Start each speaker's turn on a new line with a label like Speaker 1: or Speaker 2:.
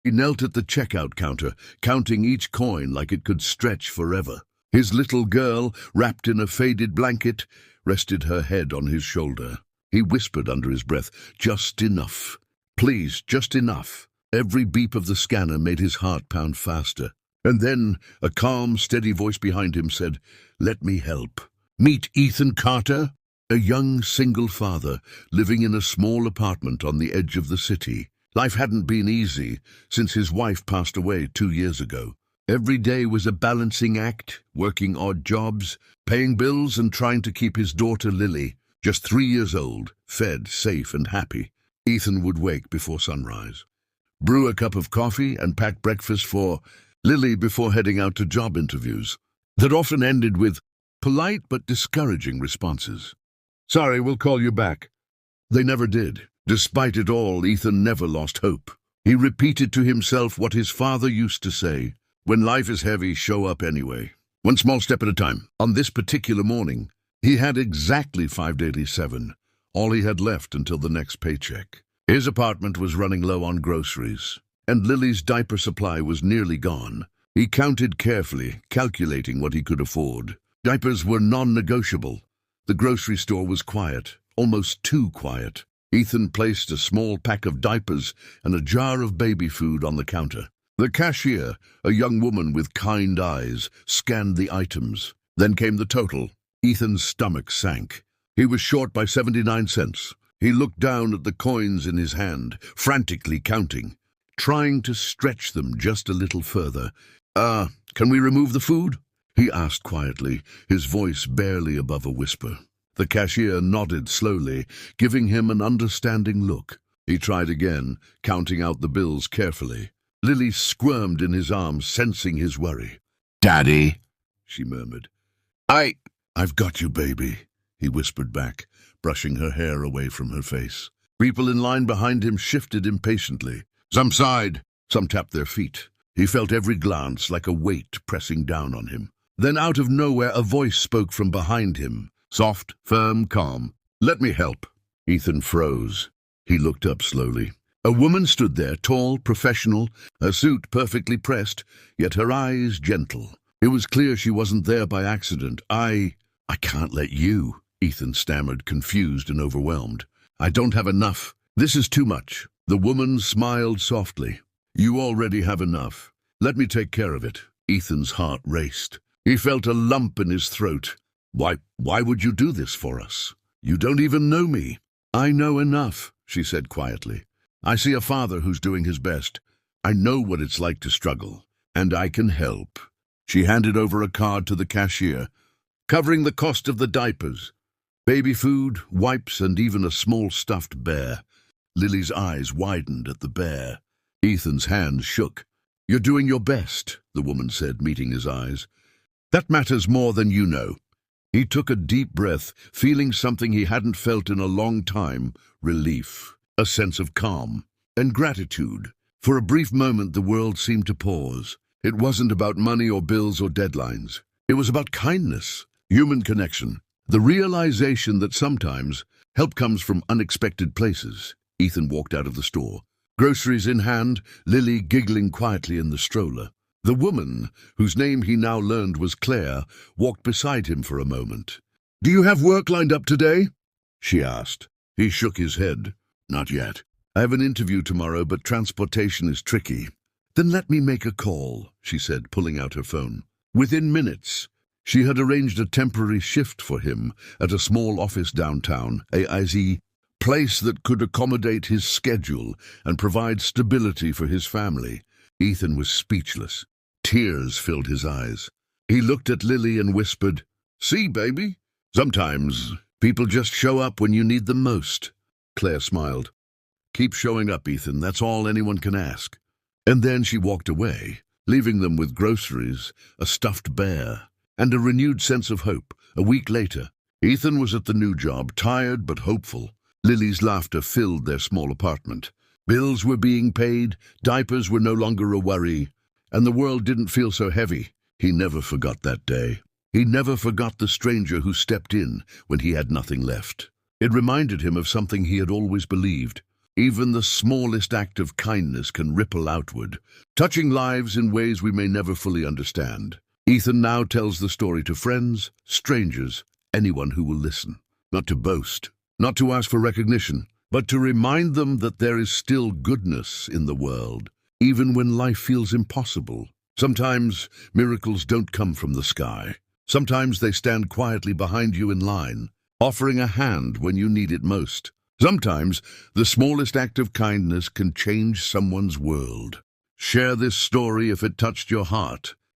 Speaker 1: He knelt at the checkout counter, counting each coin like it could stretch forever. His little girl, wrapped in a faded blanket, rested her head on his shoulder. He whispered under his breath, "Just enough. Please, just enough." Every beep of the scanner made his heart pound faster. And then a calm, steady voice behind him said, "Let me help. Meet Ethan Carter," a young single father living in a small apartment on the edge of the city. Life hadn't been easy since his wife passed away 2 years ago. Every day was a balancing act, working odd jobs, paying bills and trying to keep his daughter Lily, just 3 years old, fed, safe and happy. Ethan would wake before sunrise, brew a cup of coffee and pack breakfast for Lily before heading out to job interviews that often ended with polite but discouraging responses. "Sorry, we'll call you back." They never did. Despite it all, Ethan never lost hope. He repeated to himself what his father used to say, "When life is heavy, show up anyway. One small step at a time." On this particular morning, he had exactly 587, all he had left until the next paycheck. His apartment was running low on groceries, and Lily's diaper supply was nearly gone. He counted carefully, calculating what he could afford. Diapers were non-negotiable. The grocery store was quiet, almost too quiet. Ethan placed a small pack of diapers and a jar of baby food on the counter. The cashier, a young woman with kind eyes, scanned the items. Then came the total. Ethan's stomach sank. He was short by 79 cents. He looked down at the coins in his hand, frantically counting, trying to stretch them just a little further. Can we remove the food?" he asked quietly, his voice barely above a whisper. The cashier nodded slowly, giving him an understanding look. He tried again, counting out the bills carefully. Lily squirmed in his arms, sensing his worry. "Daddy," she murmured. I've got you, baby," he whispered back, brushing her hair away from her face. People in line behind him shifted impatiently. Some sighed, some tapped their feet. He felt every glance like a weight pressing down on him. Then out of nowhere a voice spoke from behind him. Soft, firm, calm. "Let me help." Ethan froze. He looked up slowly. A woman stood there, tall, professional, her suit perfectly pressed, yet her eyes gentle. It was clear she wasn't there by accident. I can't let you," Ethan stammered, confused and overwhelmed. "I don't have enough. This is too much." The woman smiled softly. "You already have enough. Let me take care of it." Ethan's heart raced. He felt a lump in his throat. Why would you do this for us? You don't even know me." "I know enough," she said quietly. "I see a father who's doing his best. I know what it's like to struggle, and I can help." She handed over a card to the cashier, covering the cost of the diapers, baby food, wipes, and even a small stuffed bear. Lily's eyes widened at the bear. Ethan's hands shook. "You're doing your best," the woman said, meeting his eyes. "That matters more than you know." He took a deep breath, feeling something he hadn't felt in a long time, relief, a sense of calm, and gratitude. For a brief moment the world seemed to pause. It wasn't about money or bills or deadlines. It was about kindness, human connection, the realization that sometimes help comes from unexpected places. Ethan walked out of the store, groceries in hand, Lily giggling quietly in the stroller. The woman, whose name he now learned was Claire, walked beside him for a moment. "Do you have work lined up today?" she asked. He shook his head. "Not yet. I have an interview tomorrow, but transportation is tricky." "Then let me make a call," she said, pulling out her phone. Within minutes, she had arranged a temporary shift for him at a small office downtown, a place that could accommodate his schedule and provide stability for his family. Ethan was speechless. Tears filled his eyes. He looked at Lily and whispered, "See, baby, sometimes people just show up when you need them most." Claire smiled. "Keep showing up, Ethan. That's all anyone can ask." And then she walked away, leaving them with groceries, a stuffed bear, and a renewed sense of hope. A week later, Ethan was at the new job, tired but hopeful. Lily's laughter filled their small apartment. Bills were being paid, diapers were no longer a worry, and the world didn't feel so heavy. He never forgot that day. He never forgot the stranger who stepped in when he had nothing left. It reminded him of something he had always believed. Even the smallest act of kindness can ripple outward, touching lives in ways we may never fully understand. Ethan now tells the story to friends, strangers, anyone who will listen. Not to boast, not to ask for recognition, but to remind them that there is still goodness in the world, even when life feels impossible. Sometimes miracles don't come from the sky. Sometimes they stand quietly behind you in line, offering a hand when you need it most. Sometimes the smallest act of kindness can change someone's world. Share this story if it touched your heart.